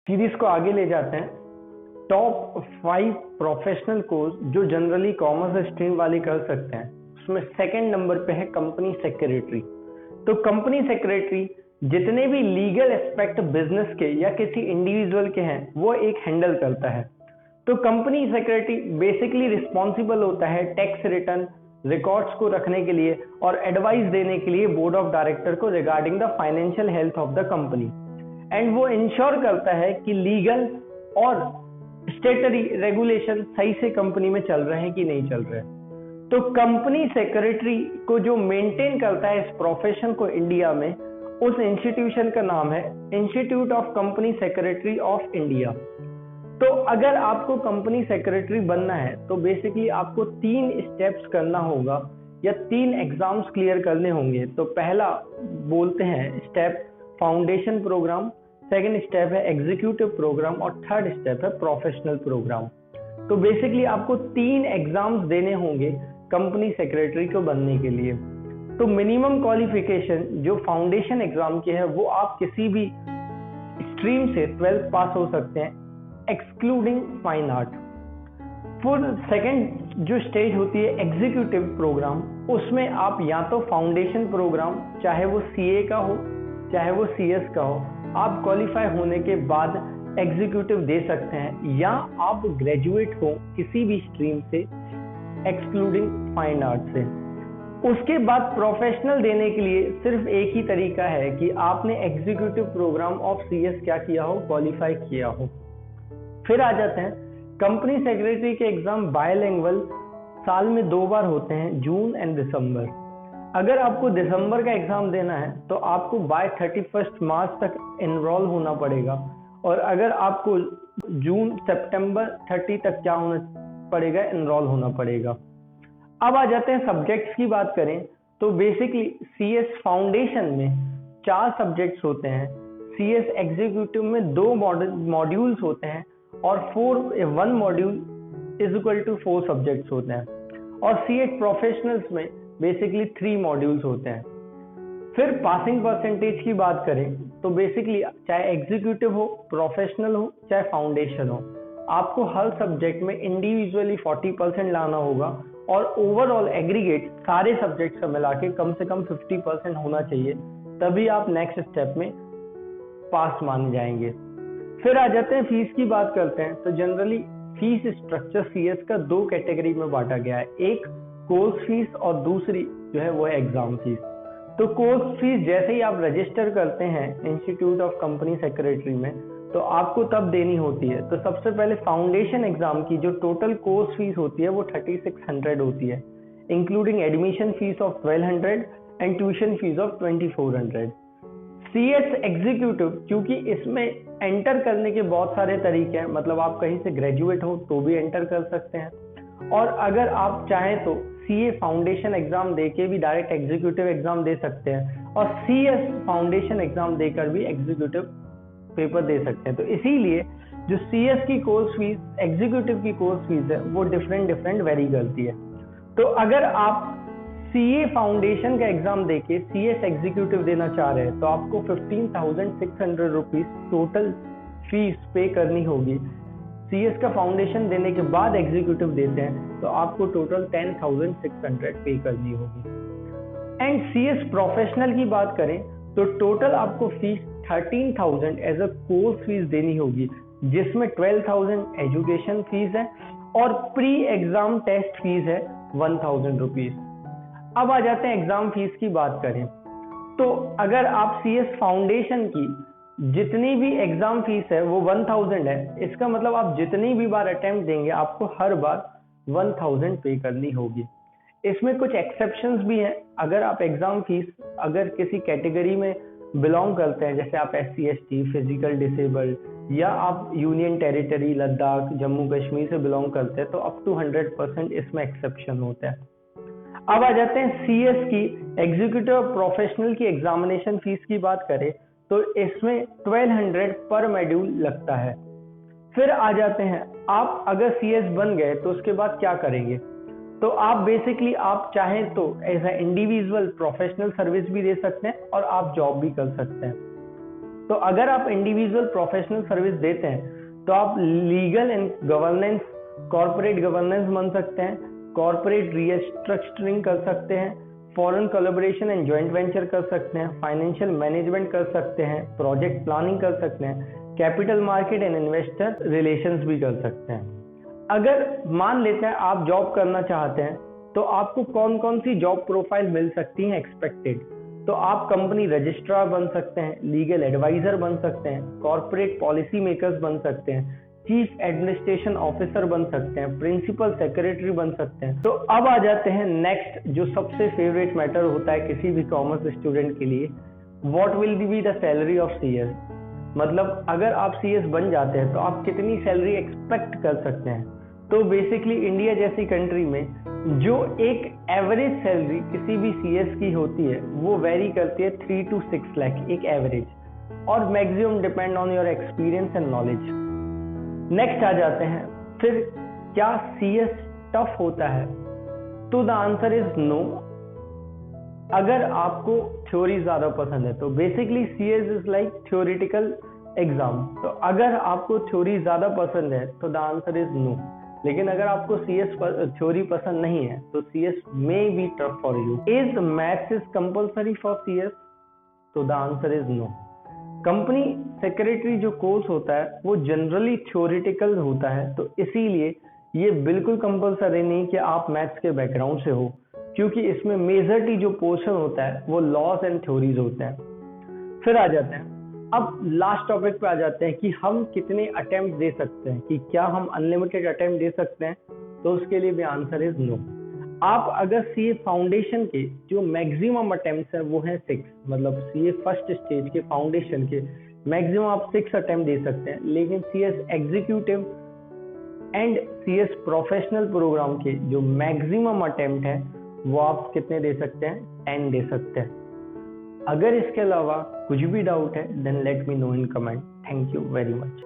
Series को आगे ले जाते हैं। टॉप 5 प्रोफेशनल कोर्स जो जनरली कॉमर्स स्ट्रीम वाले कर सकते हैं, उसमें सेकंड नंबर पे है कंपनी सेक्रेटरी। तो कंपनी सेक्रेटरी जितने भी लीगल एस्पेक्ट बिजनेस के या किसी इंडिविजुअल के हैं वो एक हैंडल करता है। तो कंपनी सेक्रेटरी बेसिकली रिस्पॉन्सिबल होता है टैक्स रिटर्न रिकॉर्ड्स को रखने के लिए और एडवाइस देने के लिए बोर्ड ऑफ डायरेक्टर को regarding the financial health of the company, and वो इंश्योर करता है कि लीगल और स्टेटरी रेगुलेशन सही से कंपनी में चल रहे हैं कि नहीं चल रहे हैं। तो कंपनी सेक्रेटरी को जो मेंटेन करता है इस प्रोफेशन को इंडिया में, उस इंस्टीट्यूशन का नाम है institute of company secretary of India. तो अगर आपको कंपनी सेक्रेटरी बनना है तो बेसिकली आपको 3 स्टेप्स करना होगा या 3 एग्जाम्स क्लियर करने होंगे। तो पहला बोलते हैं step foundation programme, second step है एग्जीक्यूटिव प्रोग्राम और थर्ड स्टेप है प्रोफेशनल प्रोग्राम। तो बेसिकली आपको 3 एग्जाम्स देने होंगे कंपनी सेक्रेटरी को बनने के लिए। तो मिनिमम क्वालिफिकेशन जो फाउंडेशन एग्जाम की है वो आप किसी भी स्ट्रीम से 12th पास हो सकते हैं एक्सक्लूडिंग फाइन आर्ट। फिर सेकंड जो स्टेज होती है एग्जीक्यूटिव प्रोग्राम, उसमें आप या तो फाउंडेशन प्रोग्राम चाहे वो सीए का हो चाहे वो सीएस का हो, आप क्वालिफाई होने के बाद एग्जीक्यूटिव दे सकते हैं, या आप ग्रेजुएट हो किसी भी स्ट्रीम से एक्सक्लूडिंग फाइन आर्ट से। उसके बाद प्रोफेशनल देने के लिए सिर्फ एक ही तरीका है कि आपने एग्जीक्यूटिव प्रोग्राम ऑफ सीएस क्या किया हो, क्वालिफाई किया हो। फिर आ जाते हैं कंपनी सेक्रेटरी के एग्जाम बायलिंगुअल साल में 2 बार होते हैं, जून एंड दिसंबर। अगर आपको दिसंबर का एग्जाम देना है तो आपको बाय 31 मार्च तक एनरोल होना पड़ेगा, और अगर आपको जून सितंबर 30 तक क्या होना पड़ेगा, एनरोल होना पड़ेगा। अब आ जाते हैं सब्जेक्ट्स की बात करें तो बेसिकली सीएस फाउंडेशन में 4 सब्जेक्ट्स होते हैं, सीएस एग्जीक्यूटिव में 2 मॉड्यूल्स होते हैं और 1 module is equal to 4 subjects होते हैं, और सीएस प्रोफेशनल्स में बेसिकली 3 मॉड्यूल्स होते हैं। फिर पासिंग परसेंटेज की बात करें तो बेसिकली चाहे एग्जीक्यूटिव हो, प्रोफेशनल हो, चाहे फाउंडेशन हो, आपको हर सब्जेक्ट में इंडिविजुअली 40% लाना होगा, और ओवरऑल एग्रीगेट सारे सब्जेक्ट्स का मिला के कम से कम 50% होना चाहिए, तभी आप नेक्स्ट स्टेप में पास माने जाएंगे। फिर आ जाते हैं फीस की बात करते हैं। तो जनरली फीस स्ट्रक्चर सीएस का 2 कैटेगरी में बांटा गया है, एक कोर्स फीस और दूसरी जो है वो है एग्जाम फीस। तो कोर्स फीस जैसे ही आप रजिस्टर करते हैं इंस्टीट्यूट ऑफ कंपनी सेक्रेटरी में तो आपको तब देनी होती है। तो सबसे पहले फाउंडेशन एग्जाम की जो टोटल कोर्स फीस होती है वो 3600 होती है, including admission fees of 1200 and tuition fees of 2400। CS executive क्योंकि इसमें एंटर करने के बहुत सारे तरीके हैं, मतलब आप कहीं से ग्रेजुएट हो तो भी एंटर कर सकते हैं, और अगर आप चाहें तो सीए फाउंडेशन एग्जाम देके भी डायरेक्ट एग्जीक्यूटिव एग्जाम दे सकते हैं, और सीएस फाउंडेशन एग्जाम देकर भी एग्जीक्यूटिव पेपर दे सकते हैं। तो इसीलिए जो सीएस की कोर्स फीस एग्जीक्यूटिव की कोर्स फीस है वो डिफरेंट वेरी करती है। तो अगर आप सीए फाउंडेशन का एग्जाम देके सीएस एग्जीक्यूटिव देना चाह रहे हैं तो आपको 15,600 रुपीज टोटल फीस पे करनी होगी। सीएस का फाउंडेशन देने के बाद एग्जीक्यूटिव देते हैं तो आपको टोटल 10,600 पे करनी होगी। एंड सीएस प्रोफेशनल की बात करें तो टोटल आपको fees 13,000 as a course fees देनी होगी, जिसमें 12,000 एजुकेशन फीस है और प्री एग्जाम टेस्ट फीस है 1,000 रुपीज। अब आ जाते हैं एग्जाम फीस की बात करें तो अगर आप सीएस फाउंडेशन की जितनी भी एग्जाम फीस है वो 1000 है, इसका मतलब आप जितनी भी बार अटेम्प्ट देंगे आपको हर बार 1000 पे करनी होगी। इसमें कुछ एक्सेप्शंस भी हैं। अगर आप एग्जाम फीस अगर किसी कैटेगरी में बिलोंग करते हैं, जैसे आप SC ST फिजिकल डिसेबल्ड या आप यूनियन टेरिटरी लद्दाख जम्मू कश्मीर से बिलोंग करते हैं, तो अप टू 100% इसमें एक्सेप्शन होता है। अब आ जाते हैं सीएस की एग्जीक्यूटिव प्रोफेशनल की एग्जामिनेशन फीस की बात करें तो इसमें 1200 पर मॉड्यूल लगता है। फिर आ जाते हैं आप अगर सीएस बन गए तो उसके बाद क्या करेंगे, तो आप बेसिकली आप चाहें तो as a individual professional service भी दे सकते हैं और आप जॉब भी कर सकते हैं। तो अगर आप इंडिविजुअल प्रोफेशनल सर्विस देते हैं तो आप legal and governance, corporate governance बन सकते हैं, कॉर्पोरेट रीस्ट्रक्चरिंग कर सकते हैं, foreign collaboration and joint venture कर सकते हैं, फाइनेंशियल मैनेजमेंट कर सकते हैं, प्रोजेक्ट प्लानिंग कर सकते हैं, capital market and investor relations भी कर सकते हैं। अगर मान लेते हैं आप जॉब करना चाहते हैं तो आपको कौन कौन सी जॉब प्रोफाइल मिल सकती है एक्सपेक्टेड। तो आप कंपनी रजिस्ट्रार बन सकते हैं, लीगल एडवाइजर बन सकते हैं, कॉर्पोरेट पॉलिसी मेकर्स बन सकते हैं, चीफ एडमिनिस्ट्रेशन ऑफिसर बन सकते हैं, प्रिंसिपल सेक्रेटरी बन सकते हैं। तो अब आ जाते हैं नेक्स्ट, जो सबसे फेवरेट मैटर होता है किसी भी कॉमर्स स्टूडेंट के लिए, what will be the salary of CS. मतलब अगर आप सीएस बन जाते हैं तो आप कितनी सैलरी एक्सपेक्ट कर सकते हैं। तो बेसिकली इंडिया जैसी कंट्री में जो एक एवरेज सैलरी किसी भी सीएस की होती है वो वेरी करती है 3 to 6 लाख, एक एवरेज, और maximum depend on your experience and knowledge. Next आ जाते हैं, फिर क्या सीएस टफ होता है? तो द आंसर इज नो। अगर आपको थ्योरी ज्यादा पसंद है तो basically CS is like theoretical exam. तो अगर आपको थ्योरी ज्यादा पसंद है तो द आंसर इज नो। लेकिन अगर आपको सीएस थ्योरी पसंद नहीं है तो CS may be tough for you. Is maths is compulsory for CS? तो the answer is no. Company secretary जो कोर्स होता है वो जनरली थ्योरेटिकल होता है, तो इसीलिए ये बिल्कुल कंपल्सरी नहीं कि आप मैथ्स के बैकग्राउंड से हो, क्योंकि इसमें मेजरली जो पोर्शन होता है वो लॉस एंड थ्योरीज होते हैं। फिर आ जाते हैं, अब लास्ट टॉपिक पे आ जाते हैं कि हम कितने अटेम्प्ट दे सकते हैं, कि क्या हम अनलिमिटेड अटेम्प्ट दे सकते हैं। तो उसके लिए भी आंसर इज नो। आप अगर सीए फाउंडेशन के जो मैक्सिमम अटेम्प्ट है वो है 6, मतलब सीए फर्स्ट स्टेज के फाउंडेशन के मैक्सिमम आप 6 अटेम्प्ट दे सकते हैं। लेकिन CS executive and CS professional programme के जो मैक्सिमम अटेम्प्ट है वो आप कितने दे सकते हैं? 10 दे सकते हैं। अगर इसके अलावा कुछ भी डाउट है then let me know in comment. Thank you very much.